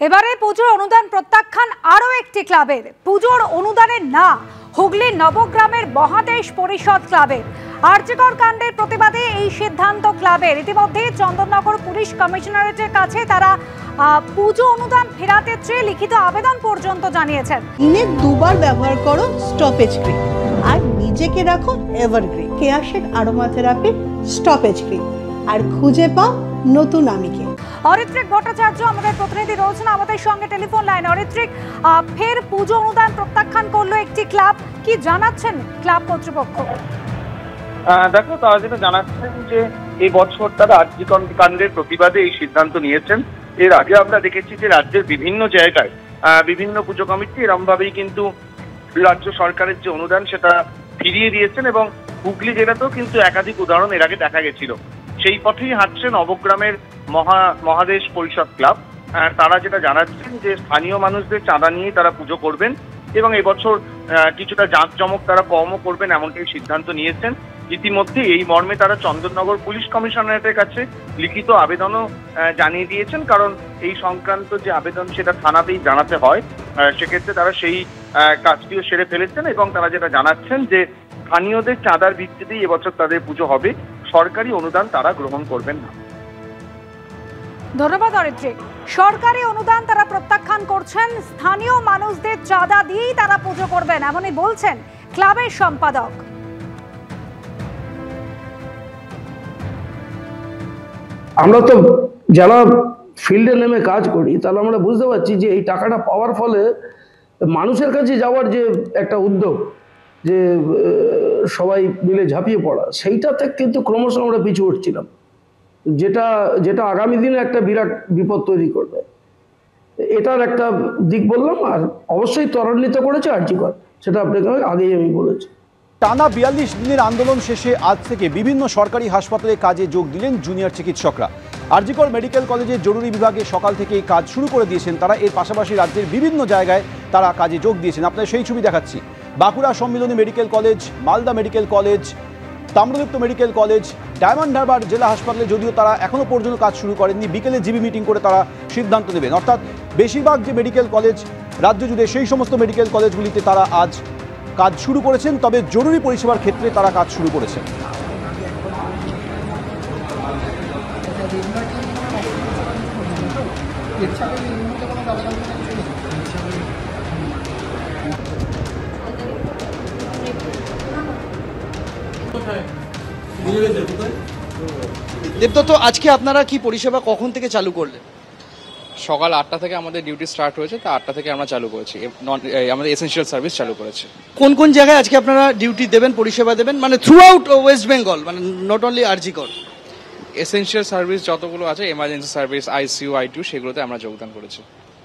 এবারে পুজোর অনুদান প্রত্যাখ্যান আরও একটি ক্লাবের। পুজোর অনুদানের না হুগলির নবগ্রামের মহাদেশ পরিষদ ক্লাবের। আরজিকর কাণ্ডের প্রতিবাদে এই সিদ্ধান্ত ক্লাবের। ইতিমধ্যে চন্দননগর পুলিশ কমিশনারেটের কাছে তারা পুজো অনুদান ফেরাতে চেয়ে লিখিত আবেদন পর্যন্ত জানিয়েছেন। দিনে দুবার ব্যবহার করো স্টপেজ ক্রিম আর নিজেকে রাখো evergreen কেয়াশেড aroma therapy stoppage cream আর খুঁজে পাও নতুন আমিকে। অরিত্রিক ভট্টাচার্য আমাদের প্রতিনিধি রয়েছেন আমাদের সঙ্গে টেলিফোন লাইন। অরিত্রিক, ফের পুজো অনুদান প্রত্যাখ্যান করলো একটি ক্লাব, কি জানাচ্ছেন ক্লাব কর্তৃপক্ষ? দেখো, তারা যেটা জানাচ্ছেন যে এই বছর তারা আরজিকর কাণ্ডের প্রতিবাদে এই সিদ্ধান্ত নিয়েছেন। এর আগে আমরা দেখেছি যে রাজ্যের বিভিন্ন জায়গায় বিভিন্ন পুজো কমিটি এরম ভাবেই কিন্তু রাজ্য সরকারের যে অনুদান সেটা ফিরিয়ে দিয়েছেন এবং হুগলি জেলাতেও কিন্তু একাধিক উদাহরণ এর আগে দেখা গেছিল। সেই পথেই হাঁটছে নবগ্রামের মহাদেশ পরিষদ ক্লাব। তারা যেটা জানাচ্ছেন যে স্থানীয় মানুষদের চাঁদা নিয়েই তারা পুজো করবেন এবং এবছর কিছুটা জাঁকজমক তারা কমও করবেন এমনটাই সিদ্ধান্ত নিয়েছেন। ইতিমধ্যে এই মর্মে তারা চন্দননগর পুলিশ কমিশনারেটের কাছে লিখিত আবেদনও জানিয়ে দিয়েছেন, কারণ এই সংক্রান্ত যে আবেদন সেটা থানাতেই জানাতে হয়। সেক্ষেত্রে তারা সেই কাজটিও সেরে ফেলেছেন এবং তারা যেটা জানাচ্ছেন যে স্থানীয়দের চাঁদার ভিত্তিতেই এবছর তাদের পুজো হবে, সরকারি অনুদান তারা গ্রহণ করবেন না। ধন্যবাদ অরিত্রিক। সরকারি অনুদান তারা প্রত্যাখ্যান করছেন, স্থানীয় মানুষদের চাঁদা দিয়েই তারা পুজো করবেন এমনই বলছেন ক্লাবের সম্পাদক। আমরা তো যারা ফিল্ডে নেমে কাজ করি তাহলে আমরা বুঝতে পারছি যে এই টাকাটা পাওয়ার ফলে মানুষের কাছে যাওয়ার যে একটা উদ্যোগ, যে সবাই মিলে ঝাঁপিয়ে পড়া, সেইটাতে কিন্তু ক্রমশ আমরা পিছু উঠছিলাম, যেটা আগামী দিনে একটা বিরাট বিপদ তৈরি করবে। এটার একটা দিক বললাম। আর অবশ্যই ত্বরান্বিত করেছে আরজিকর, সেটা আপনাকে আগেই আমি বলেছি। টানা ৪২ দিনের আন্দোলন শেষে আজ থেকে বিভিন্ন সরকারি হাসপাতালে কাজে যোগ দিলেন জুনিয়র চিকিৎসকরা। আরজিকর মেডিকেল কলেজের জরুরি বিভাগে সকাল থেকেই কাজ শুরু করে দিয়েছেন তারা। এর পাশাপাশি রাজ্যের বিভিন্ন জায়গায় তারা কাজে যোগ দিয়েছেন। আপনাদের সেই ছবি দেখাচ্ছি। Bankura Sammilani medical college, Malda medical college, Tamralipta medical college, Diamond Harbour জেলা হাসপাতালে যদিও তারা এখনও পর্যন্ত কাজ শুরু করেননি, বিকেলে জিবি মিটিং করে তারা সিদ্ধান্ত নেবেন। অর্থাৎ বেশিরভাগ যে মেডিকেল কলেজ রাজ্য জুড়ে সেই সমস্ত মেডিকেল কলেজগুলিতে তারা আজ কাজ শুরু করেছেন, তবে জরুরি পরিষেবার ক্ষেত্রে তারা কাজ শুরু করেছেন। দেবদত্ত, আজকে আপনারা কি পরিষেবা কখন থেকে চালু করলেন? সকাল ৮টা থেকে আমাদের ডিউটি স্টার্ট হয়েছে, তো ৮টা থেকে আমরা চালু করেছি, আমাদের এসেনশিয়াল সার্ভিস চালু করেছে। কোন কোন জায়গায় আজকে আপনারা ডিউটি দেবেন, পরিষেবা দেবেন, মানে থ্রু আউট ওয়েস্ট বেঙ্গল, মানে not only RG Kar? Essential service যতগুলো আছে, এমার্জেন্সি সার্ভিস, আইসিইউ, আইটিইউ, সেগুলোতে আমরা যোগদান করেছি।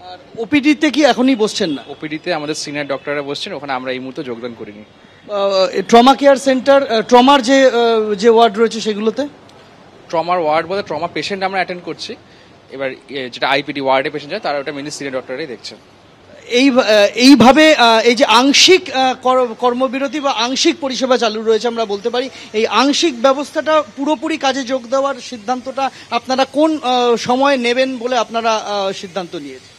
আর ওপিডিতে কি এখনই বসছেন না? ওপিডিতে আমাদের সিনিয়র ডক্টররা বসছেন, ওখানে আমরা এই মুহূর্তে যোগদান করিনি। ট্রমা কেয়ার সেন্টার, ট্রমার যে ওয়ার্ড রয়েছে সেগুলোতে? ট্রমার ওয়ার্ড বলতে ট্রমা পেশেন্ট আমরা অ্যাটেন্ড করছি। এবার যেটা আইপিডি ওয়ার্ডে পেশেন্ট যায় তারা ওটা মেনলি সিনিয়র ডক্টরাই দেখছেন। এইভাবে এই যে আংশিক কর্মবিরতি বা আংশিক পরিষেবা চালু রয়েছে আমরা বলতে পারি, এই আংশিক ব্যবস্থাটা পুরোপুরি কাজে যোগ দেওয়ার সিদ্ধান্তটা আপনারা কোন সময় নেবেন বলে আপনারা সিদ্ধান্ত নিয়েছেন?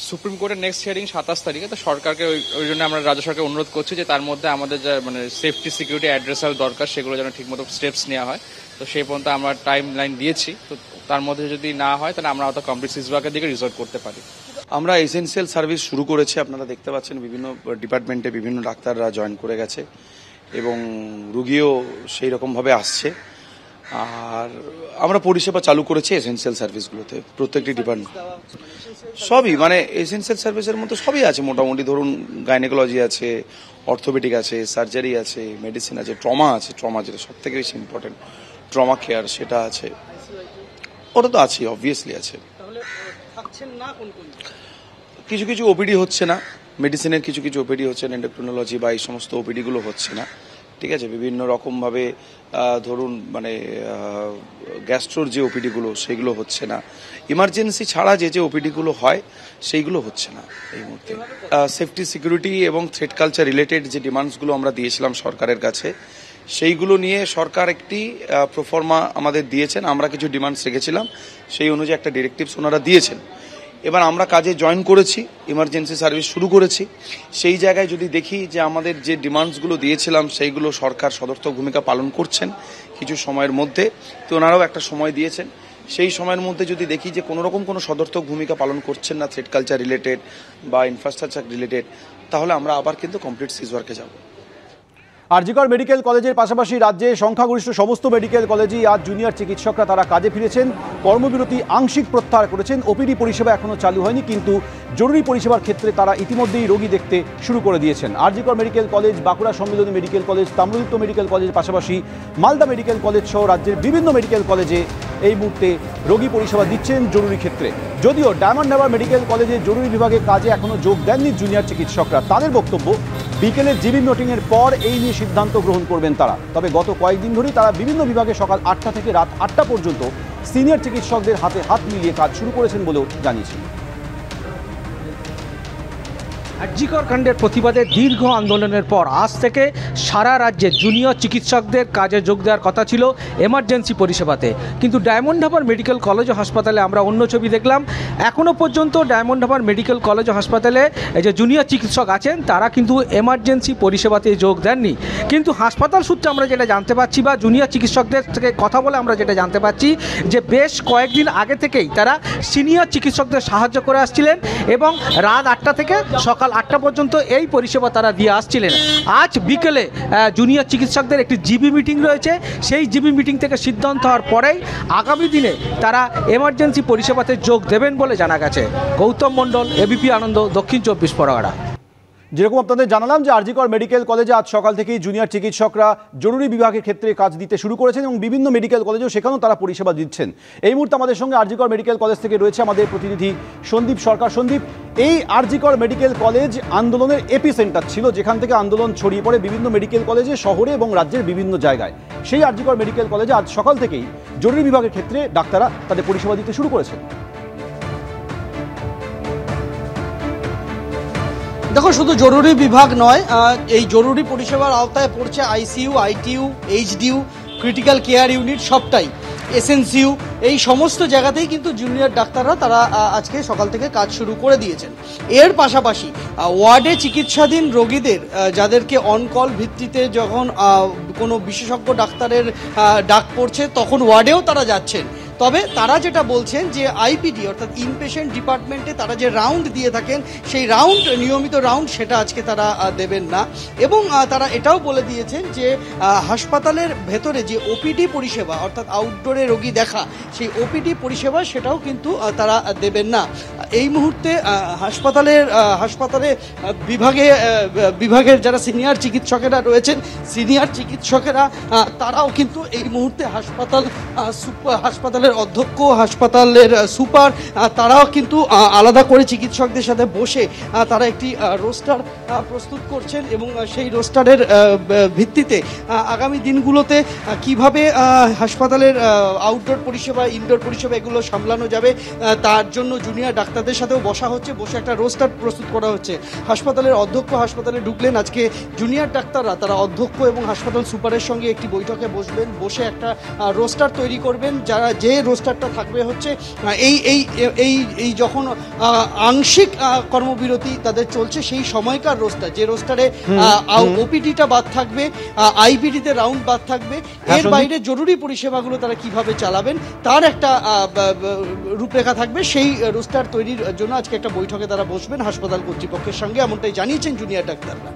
সুপ্রিম কোর্টের নেক্সট হিয়ারিং ২৭ তারিখে, তো সরকারকে ওই জন্য আমরা রাজ্য সরকারকে অনুরোধ করছি যে তার মধ্যে আমাদের যা মানে সেফটি সিকিউরিটি অ্যাড্রেসার দরকার সেগুলো যেন ঠিকমতো স্টেপস নেওয়া হয়। তো সেই পর্যন্ত আমরা টাইম লাইন দিয়েছি, তো তার মধ্যে যদি না হয় তাহলে আমরা হয়তো কমপ্লিট সিজওয়ার্কের দিকে রিসর্ট করতে পারি। আমরা এসেনশিয়াল সার্ভিস শুরু করেছি, আপনারা দেখতে পাচ্ছেন বিভিন্ন ডিপার্টমেন্টে বিভিন্ন ডাক্তাররা জয়েন করে গেছে এবং রুগীও সেই রকমভাবে আসছে। আর আমরা পরিষেবা চালু করেছি এসেনশিয়াল সার্ভিসগুলোতে, প্রত্যেকটি ডিপার্টমেন্ট সবই, মানে এসেনশিয়াল সার্ভিসের মধ্যে সবই আছে মোটামুটি। ধরুন গাইনোকোলজি আছে, অর্থোপেডিক আছে, সার্জারি আছে, মেডিসিন আছে, ট্রমা আছে, ট্রমা যেটা সব থেকে বেশি ইম্পর্টেন্ট, ট্রমা কেয়ার সেটা আছে, ওটা তো আছে, অবভিয়াসলি আছে। কিছু কিছু ওপিডি হচ্ছে না, মেডিসিনের কিছু কিছু ওপিডি হচ্ছে, এন্ডোক্রিনোলজি বা এই সমস্ত ওপিডিগুলো হচ্ছে না, ঠিক আছে। বিভিন্ন রকমভাবে ধরুন মানে গ্যাস্ট্রোর যে ওপিডিগুলো সেগুলো হচ্ছে না, ইমার্জেন্সি ছাড়া যে ওপিডিগুলো হয় সেইগুলো হচ্ছে না এই মুহূর্তে। সেফটি সিকিউরিটি এবং থ্রেট কালচার রিলেটেড যে ডিমান্ডসগুলো আমরা দিয়েছিলাম সরকারের কাছে, সেইগুলো নিয়ে সরকার একটি প্রোফর্মা আমাদের দিয়েছেন, আমরা কিছু ডিমান্ডস রেখেছিলাম, সেই অনুযায়ী একটা ডিরেক্টিভস ওনারা দিয়েছেন। এবার আমরা কাজে জয়েন করেছি, ইমার্জেন্সি সার্ভিস শুরু করেছি। সেই জায়গায় যদি দেখি যে আমাদের যে ডিমান্ডসগুলো দিয়েছিলাম সেইগুলো সরকার সদর্থক ভূমিকা পালন করছেন কিছু সময়ের মধ্যে, তো ওনারাও একটা সময় দিয়েছেন। সেই সময়ের মধ্যে যদি দেখি যে কোনোরকম কোনো সদর্থক ভূমিকা পালন করছেন না থ্রেড কালচার রিলেটেড বা ইনফ্রাস্ট্রাকচার রিলেটেড, তাহলে আমরা আবার কিন্তু কমপ্লিট সিজ ওয়ার্কে যাব। আরজিকর মেডিকেল কলেজের পাশাপাশি রাজ্যে সংখ্যাগরিষ্ঠ সমস্ত মেডিকেল কলেজেই আজ জুনিয়র চিকিৎসকরা তারা কাজে ফিরেছেন। কর্মবিরতি আংশিক প্রত্যাহার করেছেন। ওপিডি পরিষেবা এখনও চালু হয়নি, কিন্তু জরুরি পরিষেবার ক্ষেত্রে তারা ইতিমধ্যেই রোগী দেখতে শুরু করে দিয়েছেন। RG Kar medical college, Bankura Sammilani medical college, Tamralipta medical কলেজের পাশাপাশি মালদা মেডিকেল কলেজ সহ রাজ্যের বিভিন্ন মেডিকেল কলেজে এই মুহূর্তে রোগী পরিষেবা দিচ্ছেন জরুরি ক্ষেত্রে। যদিও ডায়মন্ড হারবার মেডিকেল কলেজে জরুরি বিভাগে কাজে এখনও যোগ দেননি জুনিয়র চিকিৎসকরা। তাদের বক্তব্য, বিকেলের জিবি মিটিংয়ের পর এই নিয়ে সিদ্ধান্ত গ্রহণ করবেন তারা। তবে গত কয়েকদিন ধরেই তারা বিভিন্ন বিভাগে সকাল 8টা থেকে রাত 8টা পর্যন্ত সিনিয়র চিকিৎসকদের হাতে হাত মিলিয়ে কাজ শুরু করেছেন বলেও জানিয়েছেন। আরজিকর কাণ্ডের প্রতিবাদে দীর্ঘ আন্দোলনের পর আজ থেকে সারা রাজ্যে জুনিয়র চিকিৎসকদের কাজে যোগ দেওয়ার কথা ছিল এমার্জেন্সি পরিষেবাতে, কিন্তু ডায়মন্ড হারবার মেডিকেল কলেজ ও হাসপাতালে আমরা অন্য ছবি দেখলাম। এখনও পর্যন্ত ডায়মন্ড হারবার মেডিকেল কলেজ ও হাসপাতালে এই যে জুনিয়র চিকিৎসক আছেন তারা কিন্তু এমার্জেন্সি পরিষেবাতে যোগ দেননি। কিন্তু হাসপাতাল সূত্রে আমরা যেটা জানতে পারছি বা জুনিয়র চিকিৎসকদের থেকে কথা বলে আমরা যেটা জানতে পারছি যে বেশ কয়েকদিন আগে থেকেই তারা সিনিয়র চিকিৎসকদের সাহায্য করে আসছিলেন এবং রাত 8টা থেকে সকাল 8টা পর্যন্ত এই পরিষেবা তারা দিয়ে আসছিলেন। আজ বিকেলে জুনিয়র চিকিৎসকদের একটি জিবি মিটিং রয়েছে। সেই জিবি মিটিং থেকে সিদ্ধান্ত হওয়ার পরেই আগামী দিনে তারা এমার্জেন্সি পরিষেবাতে যোগ দেবেন বলে জানা গেছে। গৌতম মণ্ডল, এবিপি আনন্দ, দক্ষিণ 24 পরগনা। যেরকম আপনাদের জানালাম যে আরজিকর মেডিকেল কলেজে আজ সকাল থেকেই জুনিয়র চিকিৎসকরা জরুরি বিভাগের ক্ষেত্রে কাজ দিতে শুরু করেছেন এবং বিভিন্ন মেডিকেল কলেজেও সেখানেও তারা পরিষেবা দিচ্ছেন। এই মুহূর্তে আমাদের সঙ্গে আরজিকর মেডিকেল কলেজ থেকে রয়েছে আমাদের প্রতিনিধি সন্দীপ সরকার। সন্দীপ, এই আরজিকর মেডিকেল কলেজ আন্দোলনের এপি সেন্টার ছিল, যেখান থেকে আন্দোলন ছড়িয়ে পড়ে বিভিন্ন মেডিকেল কলেজে, শহরে এবং রাজ্যের বিভিন্ন জায়গায়। সেই আরজিকর মেডিকেল কলেজে আজ সকাল থেকেই জরুরি বিভাগের ক্ষেত্রে ডাক্তাররা তাদের পরিষেবা দিতে শুরু করেছেন। দেখো, শুধু জরুরি বিভাগ নয়, এই জরুরি পরিষেবার আওতায় পড়ছে ICU, ITU, HDU, critical care unit, সবটাই, এসএনসিইউ, এই সমস্ত জায়গাতেই কিন্তু জুনিয়র ডাক্তাররা তারা আজকে সকাল থেকে কাজ শুরু করে দিয়েছেন। এর পাশাপাশি ওয়ার্ডে চিকিৎসাধীন রোগীদের যাদেরকে অনকল ভিত্তিতে যখন কোনো বিশেষজ্ঞ ডাক্তারের ডাক পড়ছে তখন ওয়ার্ডেও তারা যাচ্ছেন। তবে তারা যেটা বলছেন যে আইপিডি অর্থাৎ ইনপেশেন্ট ডিপার্টমেন্টে তারা যে রাউন্ড দিয়ে থাকেন সেই রাউন্ড, নিয়মিত রাউন্ড, সেটা আজকে তারা দেবেন না। এবং তারা এটাও বলে দিয়েছেন যে হাসপাতালের ভেতরে যে ওপিডি পরিষেবা অর্থাৎ আউটডোরে রোগী দেখা, সেই ওপিডি পরিষেবা সেটাও কিন্তু তারা দেবেন না। এই মুহূর্তে হাসপাতালে বিভাগের যারা সিনিয়র চিকিৎসকেরা রয়েছেন, সিনিয়র চিকিৎসকেরা তারাও কিন্তু এই মুহূর্তে হাসপাতালের অধ্যক্ষ, হাসপাতালের সুপার, তারাও কিন্তু আলাদা করে চিকিৎসকদের সাথে বসে তারা একটি রোস্টার প্রস্তুত করছেন এবং সেই রোস্টারের ভিত্তিতে আগামী দিনগুলোতে কিভাবে হাসপাতালের আউটডোর পরিষেবা, ইনডোর পরিষেবা এগুলো সামলানো যাবে তার জন্য জুনিয়র ডাক্তারদের সাথেও বসা হচ্ছে, বসে একটা রোস্টার প্রস্তুত করা হচ্ছে। হাসপাতালের অধ্যক্ষ হাসপাতালে ঢুকলেন, আজকে জুনিয়র ডাক্তাররা তারা অধ্যক্ষ এবং হাসপাতাল সুপারের সঙ্গে একটি বৈঠকে বসবেন, বসে একটা রোস্টার তৈরি করবেন। যে রোস্টারটা থাকবে হচ্ছে এই যখন আংশিক কর্মবিরতি তাদের চলছে সেই সময়কার রোস্টার, যে রোস্টারে ওপিডিটা বাদ থাকবে, আইপিডিতে রাউন্ড বাদ থাকবে, এর বাইরে জরুরি পরিষেবাগুলো তারা কিভাবে চালাবেন তার একটা রূপরেখা থাকবে। সেই রোস্টার তৈরির জন্য আজকে একটা বৈঠকে তারা বসবেন হাসপাতাল কর্তৃপক্ষের সঙ্গে, এমনটাই জানিয়েছেন জুনিয়র ডাক্তাররা।